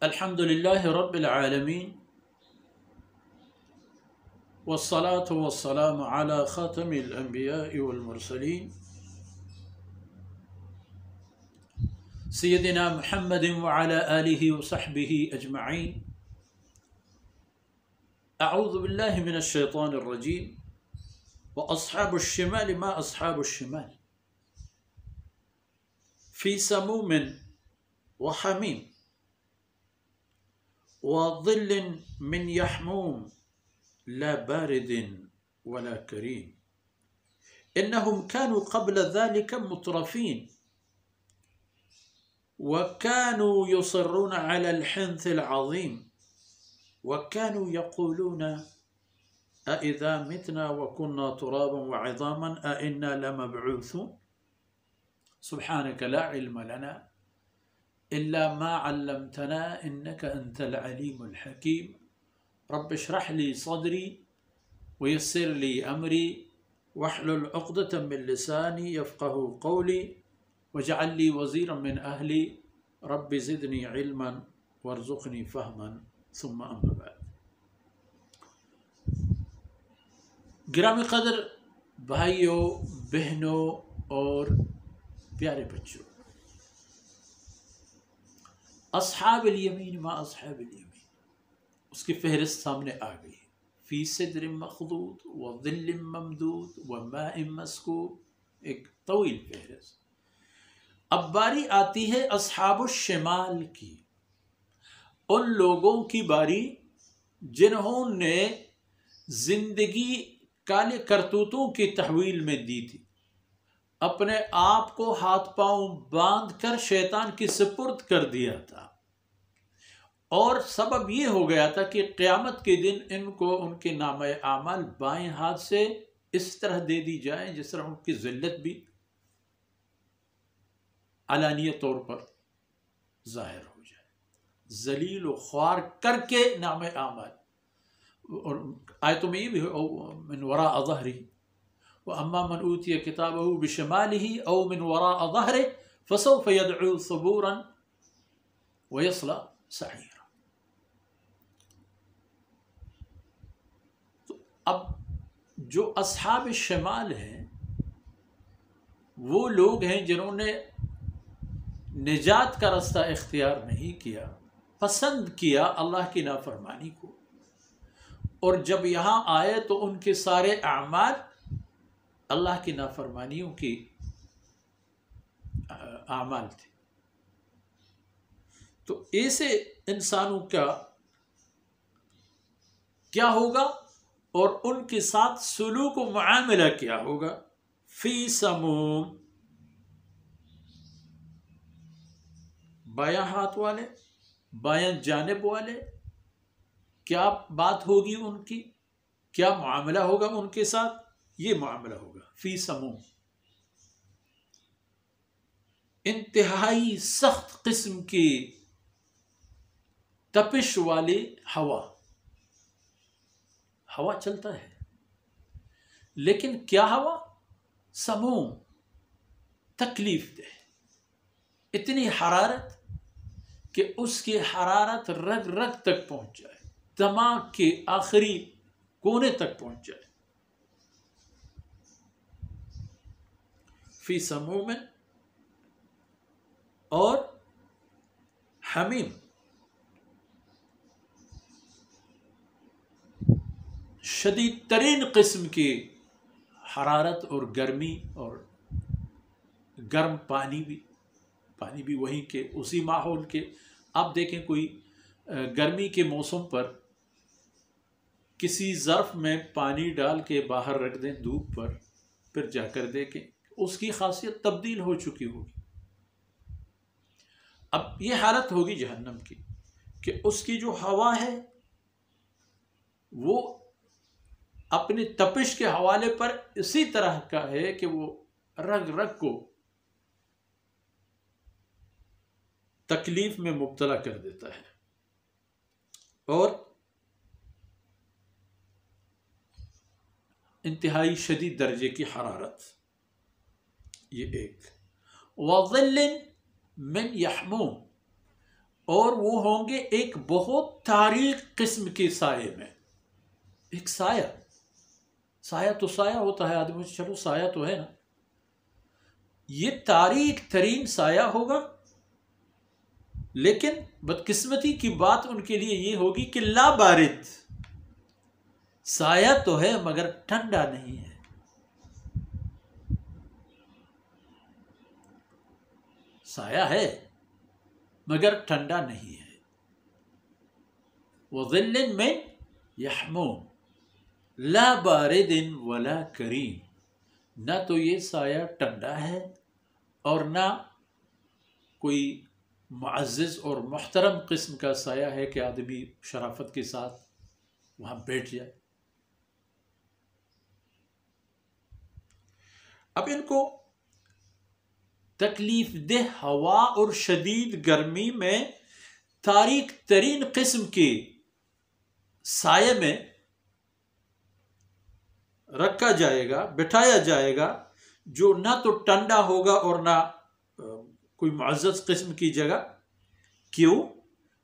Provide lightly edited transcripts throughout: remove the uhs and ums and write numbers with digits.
الحمد لله رب العالمين والصلاة والسلام على خاتم الأنبياء والمرسلين سيدنا محمد وعلى آله وصحبه أجمعين. أعوذ بالله من الشيطان الرجيم. وأصحاب الشمال ما أصحاب الشمال في سموم وحميم وظل من يحموم لا بارد ولا كريم إنهم كانوا قبل ذلك مترفين وكانوا يصرون على الحنث العظيم وكانوا يقولون أإذا متنا وكنا ترابا وعظاما أإنا لمبعوثون سبحانك لا علم لنا إلا ما علمتنا إنك أنت العليم الحكيم. رب اشرح لي صدري ويسر لي أمري واحلل عقدة من لساني يفقه قولي واجعل لي وزيرا من أهلي رب زدني علما وارزقني فهما ثم أما بعد. گرامی قدر بھائیوں، بہنوں اور پیارے بچوں، اصحاب الیمین ما اصحاب الیمین، اس کی فہرست سامنے آ گئی. فی صدر مخضود وظل ممدود وماء مسکوب، ایک طویل فہرست. اب باری آتی ہے اصحاب الشمال کی، ان لوگوں کی باری جنہوں نے زندگی کالے کرتوتوں کی تحویل میں دی تھی، اپنے آپ کو ہاتھ پاؤں باندھ کر شیطان کی سپرد کر دیا تھا، اور سبب یہ ہو گیا تھا کہ قیامت کے دن ان کو ان کے نامہ اعمال بائیں ہاتھ سے اس طرح دے دی جائیں جس طرح ان کی ذلت بھی علانیہ طور پر ظاہر ہو جائے، ذلیل و خوار کر کے نامہ اعمال. اور آیتوں میں یہ بھی او من وراء ظہری وَأَمَّا مَنْ أُوتِيَ كِتَابَهُ بِشِمَالِهِ أَوْ مِنْ وَرَاءَ ظَهْرِهِ فَسَوْفَ يَدْعُو ثُبُورًا وَيَصْلَى سَعِيرًا. تو اب جو اصحاب الشمال ہیں وہ لوگ ہیں جنہوں نے نجات کا راستہ اختیار نہیں کیا، پسند کیا اللہ کی نافرمانی کو، اور جب یہاں آئے تو ان کے سارے اعمال اللہ کی نافرمانیوں کی اعمال تھے. تو ایسے انسانوں کا کیا ہوگا اور ان کے ساتھ سلوک و معاملہ کیا ہوگا؟ فی سموم، بایاں ہاتھ والے، بایاں جانب والے، کیا بات ہوگی ان کی، کیا معاملہ ہوگا ان کے ساتھ؟ یہ معاملہ ہوگا فی سموم، انتہائی سخت قسم کی تپش والی ہوا چلتا ہے، لیکن کیا ہوا؟ سموم، تکلیف دہ، اتنی حرارت کہ اس کی حرارت رگ رگ تک پہنچ جائے، دماغ کے آخری کونے تک پہنچ جائے. فی سموم اور حمیم، شدید ترین قسم کی حرارت اور گرمی، اور گرم پانی بھی وہیں کے اسی ماحول کے. آپ دیکھیں کوئی گرمی کے موسم پر کسی ظرف میں پانی ڈال کے باہر رکھ دیں دھوپ پر، پھر جا کر دیکھیں اس کی خاصیت تبدیل ہو چکی ہوگی. اب یہ حالت ہوگی جہنم کی کہ اس کی جو ہوا ہے وہ اپنی تپش کے حوالے پر اسی طرح کا ہے کہ وہ رگ رگ کو تکلیف میں مبتلا کر دیتا ہے. اور انتہائی شدید درجے کی حرارت، یہ ایک. وظل من یحموم، اور وہ ہوں گے ایک بہت تاریک قسم کے سائے میں. ایک سایہ، سایہ تو سایہ ہوتا ہے آدمی، چلو سایہ تو ہے نا، یہ تاریک ترین سایہ ہوگا. لیکن بدقسمتی کی بات ان کے لیے یہ ہوگی کہ لا بارد، سایہ تو ہے مگر ٹھنڈا نہیں ہے. سایہ ہے مگر ٹھنڈا نہیں ہے. وظل من یحموم لا بارد ولا کریم، نہ تو یہ سایہ ٹھنڈا ہے اور نہ کوئی معزز اور محترم قسم کا سایہ ہے کہ آدمی شرافت کے ساتھ وہاں بیٹھ جائے. اب ان کو تکلیف دہ ہوا اور شدید گرمی میں تاریک ترین قسم کے سائے میں رکھا جائے گا، بٹھایا جائے گا، جو نہ تو ٹھنڈا ہوگا اور نہ کوئی معزز قسم کی جگہ. کیوں؟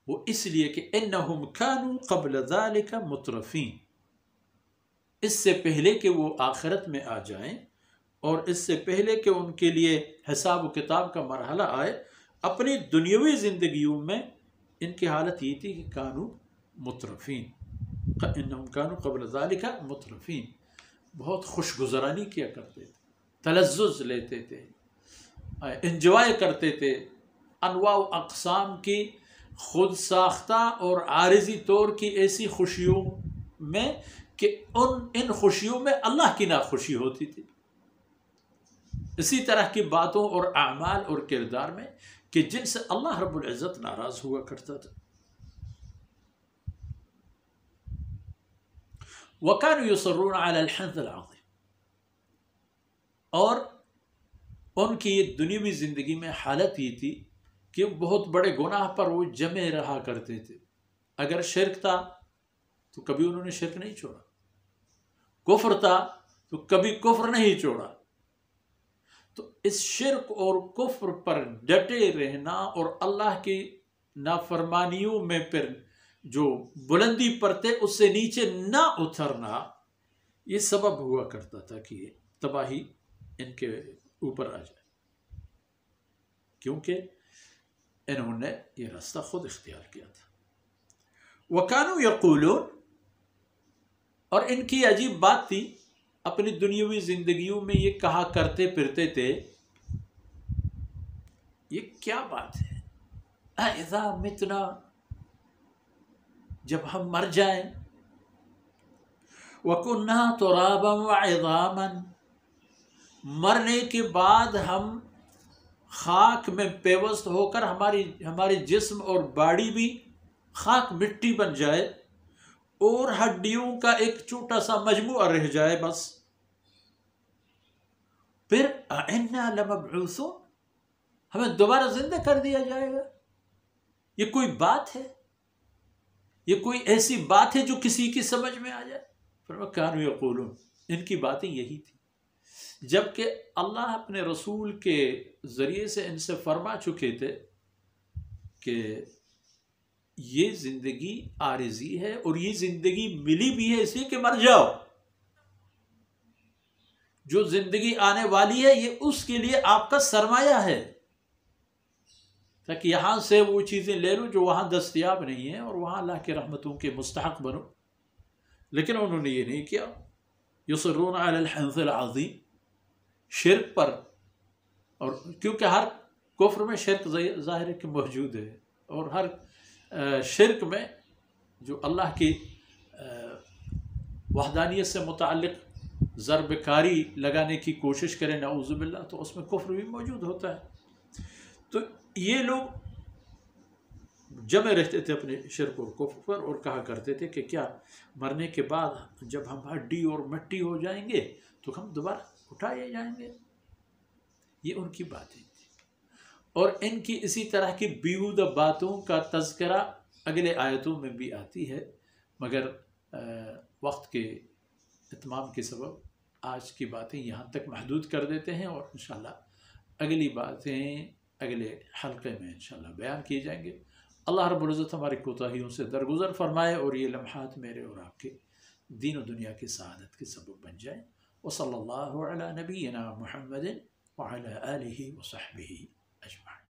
وہ اس لیے کہ انہم کانوا قبل ذلک مترفین، اس سے پہلے کہ وہ آخرت میں آ جائیں اور اس سے پہلے کہ ان کے لیے حساب و کتاب کا مرحلہ آئے، اپنی دنیاوی زندگیوں میں ان کی حالت یہ تھی کہ کانوا مترفین، انہم کانوا قبل ذلک مترفین، بہت خوش گزرانی کیا کرتے تھے، تلذذ لیتے تھے، انجوائے کرتے تھے، انواع و اقسام کی خود ساختہ اور عارضی طور کی ایسی خوشیوں میں کہ ان خوشیوں میں اللہ کی ناخوشی ہوتی تھی. اسی طرح کی باتوں اور اعمال اور کردار میں کہ جن سے اللہ رب العزت ناراض ہوا کرتا تھا. وَكَانُوا يُصِرُّونَ عَلَى الْحِنثِ الْعَظِيمِ، اور ان کی یہ دنیاوی زندگی میں حالت یہ تھی کہ بہت بڑے گناہ پر وہ جمے رہا کرتے تھے. اگر شرک تھا تو کبھی انہوں نے شرک نہیں چھوڑا، کفر تھا تو کبھی کفر نہیں چھوڑا. تو اس شرک اور کفر پر ڈٹے رہنا اور اللہ کی نافرمانیوں میں پھر جو بلندی پر تھے اس سے نیچے نہ اترنا، یہ سبب ہوا کرتا تھا کہ یہ تباہی ان کے اوپر آ جائے، کیونکہ انہوں نے یہ راستہ خود اختیار کیا تھا. وَكَانُوا يَقُولُونَ، اور ان کی عجیب بات تھی، اپنی دنیاوی زندگیوں میں یہ کہا کرتے پھرتے تھے، یہ کیا بات ہے، اَإِذَا مِتْنَا، جب ہم مر جائیں، وَكُنَّا تُرَابًا وَعِظَامًا، مرنے کے بعد ہم خاک میں پیوست ہو کر ہماری جسم اور باڈی بھی خاک مٹی بن جائے اور ہڈیوں کا ایک چھوٹا سا مجموعہ رہ جائے بس، پھر اَإِنَّا لَمَبْعُوثُونَ، ہمیں دوبارہ زندہ کر دیا جائے گا. یہ کوئی بات ہے؟ یہ کوئی ایسی بات ہے جو کسی کی سمجھ میں آ جائے؟ كَانُوا يَقُولُونَ، ان کی باتیں یہی تھی، جبکہ اللہ اپنے رسول کے ذریعے سے ان سے فرما چکے تھے کہ یہ زندگی عارضی ہے اور یہ زندگی ملی بھی ہے اس لیے کہ مر جاؤ، جو زندگی آنے والی ہے یہ اس کے لیے آپ کا سرمایہ ہے، تاکہ یہاں سے وہ چیزیں لے لو جو وہاں دستیاب نہیں ہیں اور وہاں اللہ کی رحمتوں کے مستحق بنو. لیکن انہوں نے یہ نہیں کیا. یصرون علی الحنث العظیم، شرک پر، اور کیونکہ ہر کفر میں شرک ظاہر ہے کہ موجود ہے، اور ہر شرک میں جو اللہ کی وحدانیت سے متعلق ضرب کاری لگانے کی کوشش کرے نعوذ باللہ، تو اس میں کفر بھی موجود ہوتا ہے. تو یہ لوگ جمع رہتے تھے اپنے شرک اور کفر پر اور کہا کرتے تھے کہ کیا مرنے کے بعد جب ہم ہڈی اور مٹی ہو جائیں گے تو ہم دوبارہ اٹھائے جائیں گے. یہ ان کی باتیں تھی، اور ان کی اسی طرح کی بیہودہ باتوں کا تذکرہ اگلے آیتوں میں بھی آتی ہے، مگر وقت کے اتمام کے سبب آج کی باتیں یہاں تک محدود کر دیتے ہیں، اور انشاءاللہ اگلی باتیں اگلے حلقے میں انشاءاللہ بیان کیے جائیں گے. اللہ رب العزت ہماری کوتاہیوں سے درگزر فرمائے اور یہ لمحات میرے اور آپ کے دین و دنیا کی سعادت کے سبب بن جائیں. وصلی اللہ علی نبینا محمد وعلی آلہ وصحبہ اجمعین.